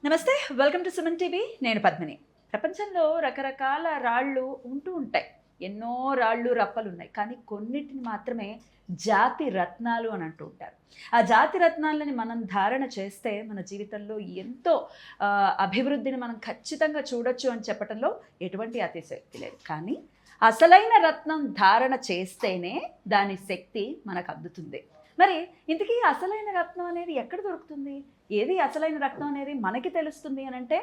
నమస్తే, welcome to Suman TV. నేను పద్మిని. ప్రపంచంలో రకరకాల రాళ్ళు ఉంటూ ఉంటాయి. ఎన్నో రాళ్ళు రప్పలు ఉన్నాయి, కానీ కొన్నిటిని మాత్రమే జాతి రత్నాలు అని అంటూ ఉంటారు. ఆ జాతి రత్నాలని మనం ధారణ చేస్తే మన జీవితంలో ఎంతో అభివృద్ధిని మనం ఖచ్చితంగా చూడొచ్చు అని చెప్పడంలో ఎటువంటి అతిశయోక్తి లేదు. కానీ అసలైన రత్నం ధారణ చేస్తేనే దాని శక్తి మనకు అందుతుంది. మరి ఇంతకీ అసలైన రత్నం అనేది ఎక్కడ దొరుకుతుంది? ఏది అసలైన రత్నం అనేది మనకి తెలుస్తుంది అని అంటే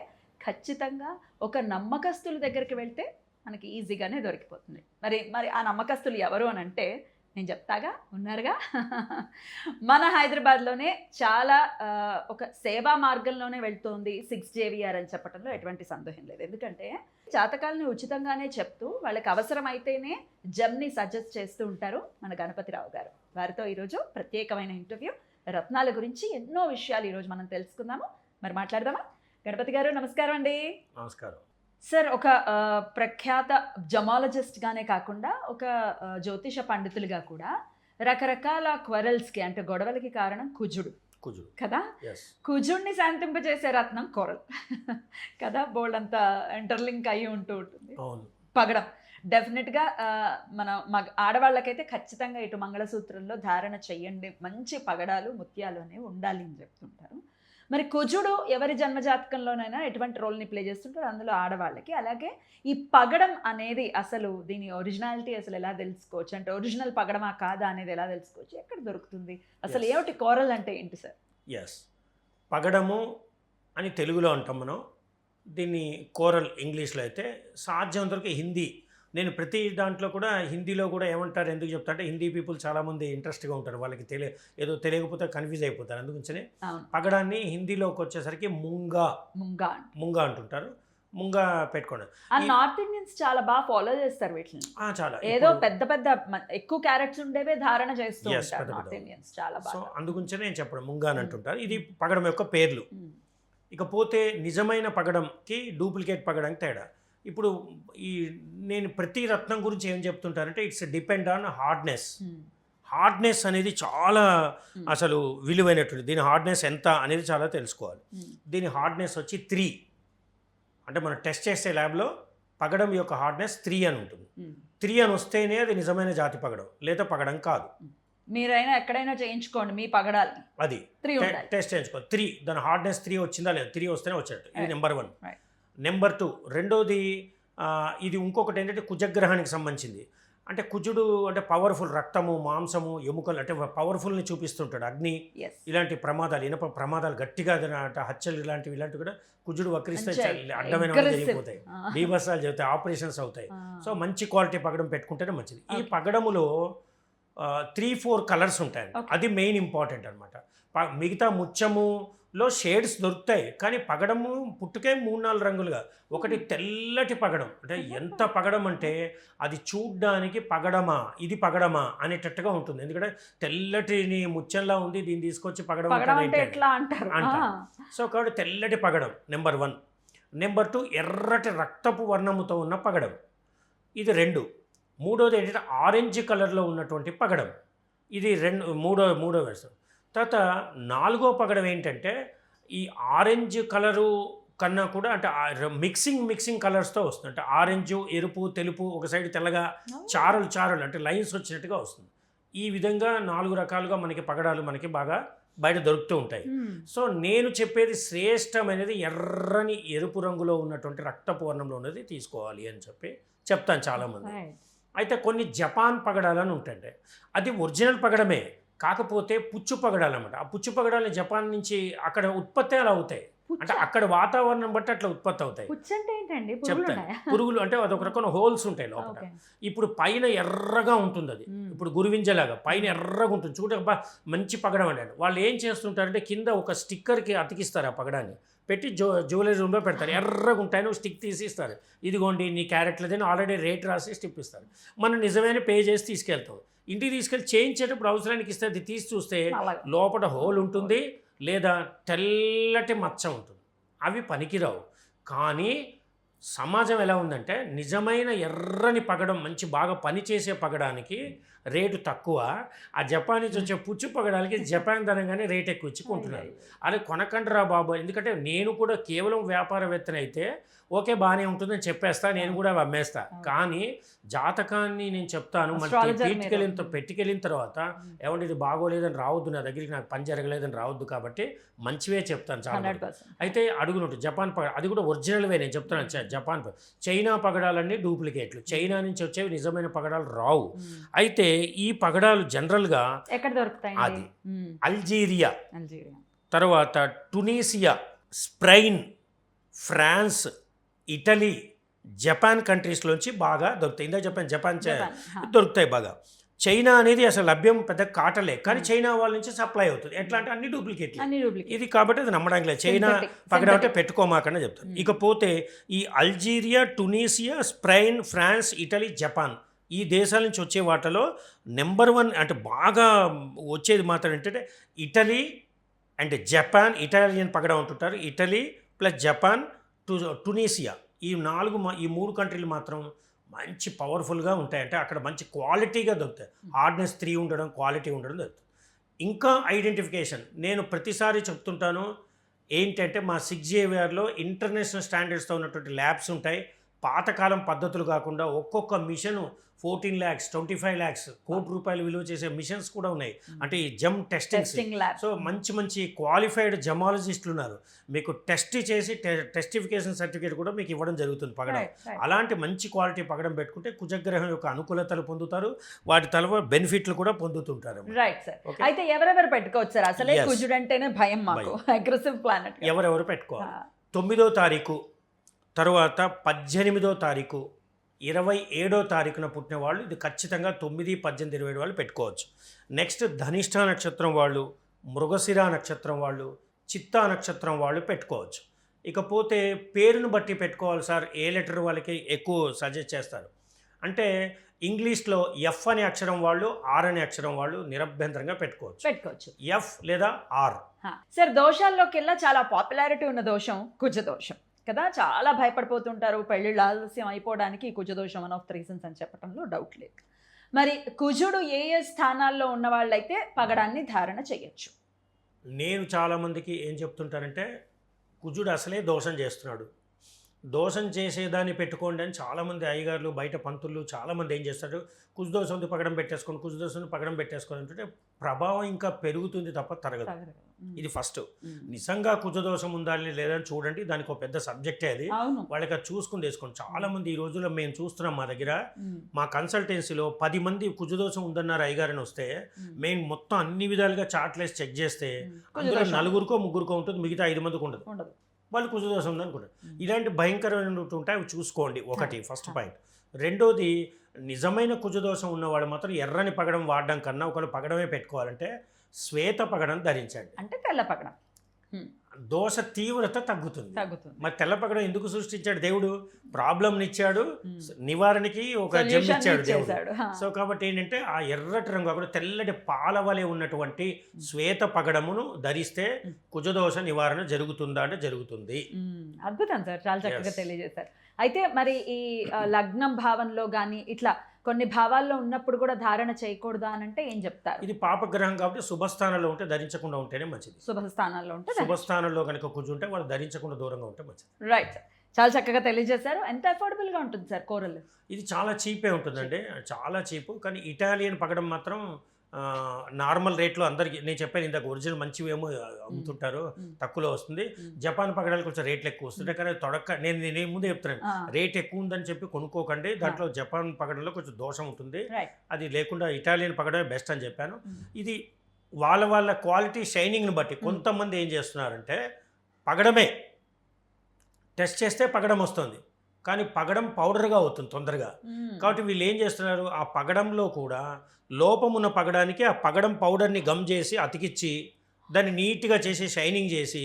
ఖచ్చితంగా ఒక నమ్మకస్తుల దగ్గరికి వెళ్తే మనకి ఈజీగానే దొరికిపోతుంది. మరి మరి ఆ నమ్మకస్తులు ఎవరు అని అంటే నేను చెప్తాగా, ఉన్నారుగా. మన హైదరాబాద్లోనే చాలా ఒక సేవా మార్గంలోనే వెళ్తోంది 6JVR అని చెప్పడంలో ఎటువంటి సందేహం లేదు. ఎందుకంటే జాతకాలని ఉచితంగానే చెప్తూ వాళ్ళకి అవసరమైతేనే జమ్ని సజెస్ట్ చేస్తూ ఉంటారు మన గణపతిరావు గారు. వారితో ఈరోజు ప్రత్యేకమైన ఇంటర్వ్యూ, రత్నాల గురించి ఎన్నో విషయాలు ఈరోజు మనం తెలుసుకుందాము. మరి మాట్లాడదామా? గణపతి గారు నమస్కారం అండి. నమస్కారం సార్. ఒక ప్రఖ్యాత జమాలజిస్ట్గానే కాకుండా ఒక జ్యోతిష పండితులుగా కూడా రకరకాల క్వరల్స్కి అంటే గొడవలకి కారణం కుజుడు కదా. కుజుడిని శాంతింపజేసే రత్నం కోరల్ కదా. బోల్డ్ అంతా ఇంటర్లింక్ అయ్యి ఉంటుంది. పగడం డెఫినెట్గా మన ఆడవాళ్ళకైతే ఖచ్చితంగా ఇటు మంగళసూత్రంలో ధారణ చెయ్యండి, మంచి పగడాలు ముత్యాలు అనేవి ఉండాలి అని చెప్తుంటారు. మరి కుజుడు ఎవరి జన్మజాతకంలోనైనా ఎటువంటి రోల్ని ప్లే చేస్తుంటారు, అందులో ఆడవాళ్ళకి. అలాగే ఈ పగడం అనేది అసలు దీని ఒరిజినాలిటీ అసలు ఎలా తెలుసుకోవచ్చు, అంటే ఒరిజినల్ పగడమా కాదా అనేది ఎలా తెలుసుకోవచ్చు, ఎక్కడ దొరుకుతుంది, అసలు ఏమిటి కోరల్ అంటే ఏంటి సార్? పగడము అని తెలుగులో అంటాం మనం, దీన్ని కోరల్ ఇంగ్లీష్లో అయితే. సాధ్యమంతవరకు హిందీ, నేను ప్రతి దాంట్లో కూడా హిందీలో కూడా ఏమంటారు, ఎందుకు చెప్తా అంటే హిందీ పీపుల్ చాలామంది ఇంట్రెస్ట్గా ఉంటారు, వాళ్ళకి ఏదో తెలియకపోతే కన్ఫ్యూజ్ అయిపోతారు. అందుగురించనే పగడాన్ని హిందీలోకి వచ్చేసరికి ముంగా అంటుంటారు. ముంగా పెట్టుకోండి. నార్త్ ఇండియన్స్ చాలా బాగా ఫాలో చేస్తారు వీటిని. చాలా ఏదో పెద్ద పెద్ద ఎక్కువ క్యారెక్టర్స్ ఉండేవే ధారణ చేస్తూ ఉంటారు నార్త్ ఇండియన్స్ చాలా బాగా. సో అందుగురించనే నేను చెప్పడం ముంగా అని అంటుంటారు. ఇది పగడం యొక్క పేర్లు. ఇకపోతే నిజమైన పగడంకి డూప్లికేట్ పగడానికి తేడా. ఇప్పుడు నేను ప్రతి రత్నం గురించి ఏం చెప్తుంటానంటే ఇట్స్ డిపెండ్ ఆన్ హార్డ్నెస్ అనేది చాలా అసలు విలువైనటువంటి. దీని హార్డ్నెస్ ఎంత అనేది చాలా తెలుసుకోవాలి. దీని హార్డ్నెస్ వచ్చి 3, అంటే మనం టెస్ట్ చేసే ల్యాబ్లో పగడం యొక్క హార్డ్నెస్ 3 అని ఉంటుంది. 3 అని వస్తేనే అది నిజమైన జాతి పగడం, లేదా పగడం కాదు. మీరైనా ఎక్కడైనా చేయించుకోండి మీ పగడాలి, అది టెస్ట్ చేయించుకోవాలి. 3 దాని హార్డ్నెస్ 3 వచ్చిందా లేదా, 3 వస్తేనే వచ్చేటట్టు. ఇది నెంబర్ 1. నెంబర్ 2, రెండోది ఇది ఇంకొకటి ఏంటంటే కుజగ్రహానికి సంబంధించింది. అంటే కుజుడు అంటే పవర్ఫుల్, రక్తము మాంసము ఎముకలు అంటే పవర్ఫుల్ని చూపిస్తుంటాడు. అగ్ని ఇలాంటి ప్రమాదాలు, ఇనప ప్రమాదాలు గట్టిగా హత్యలు ఇలాంటివి కూడా కుజుడు వక్రిస్తే అడ్డమైన జరిగిపోతాయి, బీభత్సాలు జరుగుతాయి, ఆపరేషన్స్ అవుతాయి. సో మంచి క్వాలిటీ పగడం పెట్టుకుంటేనే మంచిది. ఈ పగడములో 3-4 కలర్స్ ఉంటాయి, అది మెయిన్ ఇంపార్టెంట్ అనమాట. మిగతా ముత్యములో షేడ్స్ దొరుకుతాయి, కానీ పగడము పుట్టుకే 3-4 రంగులుగా. ఒకటి తెల్లటి పగడం, అంటే ఎంత పగడం అంటే అది చూడ్డానికి పగడమా ఇది పగడమా అనేటట్టుగా ఉంటుంది. ఎందుకంటే తెల్లటిని ముత్యంలా ఉంది, దీన్ని తీసుకొచ్చి పగడం అంటారు. సో కాబట్టి తెల్లటి పగడం నెంబర్ 1. నెంబర్ 2 ఎర్రటి రక్తపు వర్ణముతో ఉన్న పగడం, ఇది 2. మూడోది ఏంటంటే ఆరెంజ్ కలర్లో ఉన్నటువంటి పగడం, ఇది మూడో వెర్షన్. తర్వాత 4వ పగడం ఏంటంటే ఈ ఆరెంజ్ కలరు కన్నా కూడా అంటే మిక్సింగ్ కలర్స్తో వస్తుంది. అంటే ఆరెంజ్, ఎరుపు, తెలుపు, ఒక సైడ్ తెల్లగా చారలు అంటే లైన్స్ వచ్చినట్టుగా వస్తుంది. ఈ విధంగా 4 రకాలుగా మనకి పగడాలు మనకి బాగా బయట దొరుకుతూ ఉంటాయి. సో నేను చెప్పేది శ్రేష్టమైనది ఎర్రని ఎరుపు రంగులో ఉన్నటువంటి రక్తపు వర్ణంలో ఉన్నది తీసుకోవాలి అని చెప్తాను చాలామంది. అయితే కొన్ని జపాన్ పగడాలని ఉంటాయండి, అది ఒరిజినల్ పగడమే, కాకపోతే పుచ్చు పగడాలు అనమాట. ఆ పుచ్చు పగడాలని జపాన్ నుంచి అక్కడ ఉత్పత్తి అలా అవుతాయి, అంటే అక్కడ వాతావరణం బట్టి అట్లా ఉత్పత్తి అవుతాయి. చెప్తాను, పురుగులు అంటే అదొక రకమైన హోల్స్ ఉంటాయి లోపల. ఇప్పుడు పైన ఎర్రగా ఉంటుంది, అది ఇప్పుడు గురువింజలాగా పైన ఎర్రగా ఉంటుంది. చూడ మంచి పగడం అండి. వాళ్ళు ఏం చేస్తుంటారంటే కింద ఒక స్టిక్కర్కి అతికిస్తారు, ఆ పగడాన్ని పెట్టి జ్యువెలరీ రూమ్లో పెడతారు. ఎర్రగా ఉంటాయని స్టిక్ తీసి ఇస్తారు, ఇదిగోండి నీ క్యారెట్లదని ఆల్రెడీ రేట్ రాసి స్టిప్ ఇస్తారు. మనం నిజమైన పే చేసి తీసుకెళ్తాం. ఇంటికి తీసుకెళ్ళి చేయించేటప్పుడు అవసరానికి ఇస్తే అది తీసి చూస్తే లోపల హోల్ ఉంటుంది, లేదా తెల్లటి మచ్చ ఉంటుంది. అవి పనికిరావు. కానీ సమాజం ఎలా ఉందంటే నిజమైన ఎర్రని పగడం, మంచి బాగా పనిచేసే పగడానికి రేటు తక్కువ, ఆ జపాన్ నుంచి వచ్చే పుచ్చు పగడాలకి జపాన్ ధనంగానే రేట్ ఎక్కువ ఇచ్చి కొంటున్నారు. అది కొనకండిరా బాబు, ఎందుకంటే నేను కూడా కేవలం వ్యాపారవేత్తనైతే ఓకే బాగానే ఉంటుందని చెప్పేస్తా, నేను కూడా అమ్మేస్తా. కానీ జాతకాన్ని నేను చెప్తాను, పెట్టుకెళ్ళిన తర్వాత ఏమంటే ఇది బాగోలేదని రావద్దు, నా దగ్గరికి నాకు పని జరగలేదని రావద్దు, కాబట్టి మంచివే చెప్తాను చాలా. అయితే అడుగునట్టు జపాన్ పగడ, అది కూడా ఒరిజినల్వే నేను చెప్తాను. జపాన్ చైనా పగడాలన్నీ డూప్లికేట్లు, చైనా నుంచి వచ్చేవి నిజమైన పగడాలు రావు. అయితే ఈ పగడాలు జనరల్గా ఎక్కడ దొరుకుతాయి? అది అల్జీరియా, తర్వాత టునీసియా, స్పెయిన్, ఫ్రాన్స్, ఇటలీ, జపాన్ కంట్రీస్లోంచి బాగా దొరుకుతాయి. ఇందాక చెప్పాను జపాన్ దొరుకుతాయి బాగా. చైనా అనేది అసలు లభ్యం పెద్ద కాటలే, కానీ చైనా వాళ్ళ నుంచి సప్లై అవుతుంది. ఎట్లా అంటే అన్ని డూప్లికేట్లు ఇది, కాబట్టి అది నమ్మడానికి లేదు. చైనా పగడంటే పెట్టుకోమాకనే చెప్తాను. ఇకపోతే ఈ Algeria, Tunisia, Spain, France, Italy, Japan ఈ దేశాల నుంచి వచ్చే వాటిలో నెంబర్ 1 అంటే బాగా వచ్చేది మాత్రం ఏంటంటే ఇటలీ అండ్ జపాన్. ఇటాలియన్ పగడం అంటుంటారు. ఇటలీ ప్లస్ జపాన్, టునీసియా, ఈ 3 కంట్రీలు మాత్రం మంచి పవర్ఫుల్గా ఉంటాయి. అంటే అక్కడ మంచి క్వాలిటీగా దొరుకుతాయి. హార్డ్నెస్ 3 ఉండడం, క్వాలిటీ ఉండడం దొరుకుతుంది. ఇంకా ఐడెంటిఫికేషన్ నేను ప్రతిసారి చెప్తుంటాను ఏంటంటే, మా 6JVRలో ఇంటర్నేషనల్ స్టాండర్డ్స్తో ఉన్నటువంటి ల్యాబ్స్ ఉంటాయి. పాతకాలం పద్ధతులు కాకుండా ఒక్కొక్క మిషన్ 14 lakhs, 25 lakhs, కోటి రూపాయలు విలువ చేసే మిషన్స్ కూడా ఉన్నాయి. అంటే ఈ జమ్ టెస్టింగ్. సో మంచి పక్వాలిఫైడ్ జమాలజిస్టులు ఉన్నారు. మీకు టెస్ట్ చేసి టెస్టిఫికేషన్ సర్టిఫికేట్ కూడా మీకు ఇవ్వడం జరుగుతుంది పగడం. అలాంటి మంచి క్వాలిటీ పగడం పెట్టుకుంటే కుజగ్రహం యొక్క అనుకూలతలు పొందుతారు, వాటి తల బెనిఫిట్లు కూడా పొందుతుంటారు. Right sir. అయితే ఎవరెవరు పెట్టుకోవచ్చు సార్? అసలే కుజుడు అంటేనే భయం మాకు, అగ్రెసివ్ ప్లానెట్. ఎవరెవరు పెట్టుకోవాలి? 9వ తారీఖు, తర్వాత 18వ తారీఖు, 27వ తారీఖున పుట్టిన వాళ్ళు ఇది ఖచ్చితంగా 9, 18, 27 వాళ్ళు పెట్టుకోవచ్చు. నెక్స్ట్ ధనిష్ఠ నక్షత్రం వాళ్ళు, మృగశిర నక్షత్రం వాళ్ళు, చిత్తా నక్షత్రం వాళ్ళు పెట్టుకోవచ్చు. ఇకపోతే పేరును బట్టి పెట్టుకోవాలి సార్. ఏ లెటర్ వాళ్ళకి ఎక్కువ సజెస్ట్ చేస్తారు అంటే ఇంగ్లీష్లో ఎఫ్ అనే అక్షరం వాళ్ళు, ఆర్ అనే అక్షరం వాళ్ళు నిరభ్యంతరంగా పెట్టుకోవచ్చు. ఎఫ్ లేదా ఆర్. సార్ దోషాల్లోకెల్లా చాలా పాపులారిటీ ఉన్న దోషం కుజ దోషం కదా. చాలా భయపడిపోతుంటారు, పెళ్ళిళ్ళు ఆలస్యం అయిపోవడానికి కుజదోషం 1 of the reasons అని చెప్పడంలో డౌట్ లేదు. మరి కుజుడు ఏ స్థానాల్లో ఉన్న వాళ్ళైతే పగడాన్ని ధారణ చేయొచ్చు? నేను చాలామందికి ఏం చెప్తుంటానంటే, కుజుడు అసలే దోషం చేస్తున్నాడు, దోషం చేసేదాన్ని పెట్టుకోండి అని చాలామంది అయ్యగారులు, బయట పంతులు చాలామంది ఏం చేస్తారు, కుజదోషం పగడం పెట్టేసుకోండి, కుజదోషం పగడం పెట్టేసుకోండి అంటే ప్రభావం ఇంకా పెరుగుతుంది తప్ప తరగదు. ఇది ఫస్ట్. నిజంగా కుజదోషం ఉందా లేదని చూడండి, దానికి ఒక పెద్ద సబ్జెక్టే అది. వాళ్ళకి అది చూసుకుని తీసుకోండి. చాలామంది ఈ రోజుల్లో మేము చూస్తున్నాం, మా దగ్గర మా కన్సల్టెన్సీలో 10 మంది కుజదోషం ఉందన్నారు అయ్యగారని వస్తే, మేము మొత్తం అన్ని విధాలుగా చార్ట్లేసి చెక్ చేస్తే అందులో 4 3 ఉంటుంది, మిగతా 5 మందికి ఉండదు. వాళ్ళు కుజదోషం ఉందనుకుంటారు. ఇలాంటి భయంకరమైనటువంటి ఉంటాయి, అవి చూసుకోండి. ఒకటి ఫస్ట్ పాయింట్. రెండోది, నిజమైన కుజదోషం ఉన్నవాడు మాత్రం ఎర్రని పగడం వాడడం కన్నా ఒకళ్ళు పగడమే పెట్టుకోవాలంటే శ్వేత పగడం ధరించండి. అంటే తెల్ల పగడం. దోష తీవ్రత తగ్గుతుంది. మరి తెల్ల పగడం ఎందుకు సృష్టించాడు దేవుడు? ప్రాబ్లంని ఇచ్చాడు, నివారణకి ఒక జమ్ ఇచ్చాడు దేవుడు. సో కాబట్టి ఏంటంటే ఆ ఎర్రటి రంగు కాకుండా తెల్లటి పాల వలె ఉన్నటువంటి శ్వేత పగడమును ధరిస్తే కుజదోష నివారణ జరుగుతుందా అంటే జరుగుతుంది. అద్భుతం సార్, చాలా చక్కగా తెలియజేశారు. అయితే మరి ఈ లగ్నం భావంలో కానీ ఇట్లా కొన్ని భావాల్లో ఉన్నప్పుడు కూడా ధారణ చేయకూడదా అని అంటే ఏం చెప్తారు? ఇది పాపగ్రహం కాబట్టి శుభస్థానంలో ఉంటే ధరించకుండా ఉంటేనే మంచిది. శుభస్థానంలో ఉంటే, శుభస్థానంలో కనుక కూర్చుంటే వాళ్ళు ధరించకుండా దూరంగా ఉంటే మంచిది. రైట్ సార్, చాలా చక్కగా తెలియజేశారు. ఎంత అఫోర్డబుల్గా ఉంటుంది సార్ కోరల్? ఇది చాలా చీపే ఉంటుందండి, చాలా చీపు. కానీ ఇటాలియన్ పగడం మాత్రం నార్మల్ రేట్లో అందరికి నేను చెప్పాను ఇందాక, ఒరిజినల్ మంచివి ఏమో అమ్ముతుంటారు, తక్కువలో వస్తుంది. జపాన్ పగడాలు కొంచెం రేట్లు ఎక్కువ వస్తుంటాయి, కానీ నేను ముందే చెప్తున్నాను, రేట్ ఎక్కువ ఉందని చెప్పి కొనుక్కోకండి. దాంట్లో జపాన్ పగడంలో కొంచెం దోషం ఉంటుంది, అది లేకుండా ఇటాలియన్ పగడమే బెస్ట్ అని చెప్పాను. ఇది వాళ్ళ క్వాలిటీ షైనింగ్ని బట్టి కొంతమంది ఏం చేస్తున్నారంటే, పగడమే టెస్ట్ చేస్తే పగడం వస్తుంది, కానీ పగడం పౌడర్గా అవుతుంది తొందరగా. కాబట్టి వీళ్ళు ఏం చేస్తున్నారు, ఆ పగడంలో కూడా లోపమున్న పగడానికి ఆ పగడం పౌడర్ని గమ్ చేసి అతికిచ్చి దాన్ని నీట్గా చేసి షైనింగ్ చేసి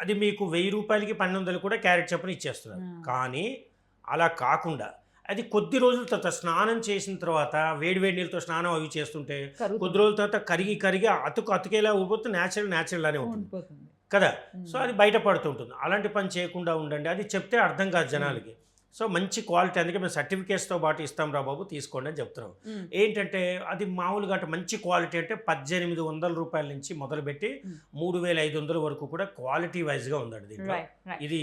అది మీకు 1000 రూపాయలకి 1200 కూడా క్యారెట్ చొప్పున ఇచ్చేస్తున్నారు. కానీ అలా కాకుండా అది కొద్ది రోజుల తర్వాత స్నానం చేసిన తర్వాత వేడి నీళ్ళతో స్నానం అవి చేస్తుంటే కొద్ది రోజుల తర్వాత కరిగి అతుకేలా ఊడిపోతే న్యాచురల్గానే ఉంటుంది కదా. సో అది బయటపడుతుంటుంది. అలాంటి పని చేయకుండా ఉండండి. అది చెప్తే అర్థం కాదు జనాలకి. సో మంచి క్వాలిటీ, అందుకే మేము సర్టిఫికేట్స్తో పాటు ఇస్తాం రా బాబు తీసుకోండి అని చెప్తున్నాం. ఏంటంటే అది మామూలుగా అంటే మంచి క్వాలిటీ అంటే 1800 రూపాయల నుంచి మొదలుపెట్టి 3500 వరకు కూడా క్వాలిటీ వైజ్గా ఉందండి దీంట్లో. ఇది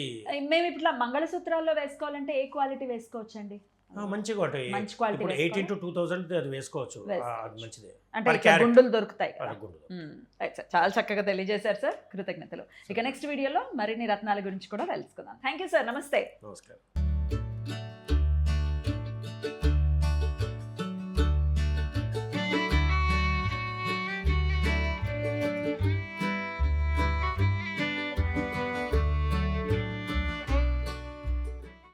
మేము ఇట్లా మంగళసూత్రాల్లో వేసుకోవాలంటే ఏ క్వాలిటీ వేసుకోవచ్చండి? మంచిగా ఉంటాయి. మంచి క్వాలిటీ ఇప్పుడు 18 to 2000 అది వేసుకోవచ్చు. అది మంచిదే. అంటే ఇట్లా గుండులు దొరుకుతాయి. చాలా చక్కగా తెలియజేశారు సార్, కృతజ్ఞతలు. ఇక నెక్స్ట్ వీడియోలో మరిన్ని రత్నాల గురించి కూడా తెలుసుకుందాం. థ్యాంక్ యూ సార్, నమస్తే. నమస్కారం.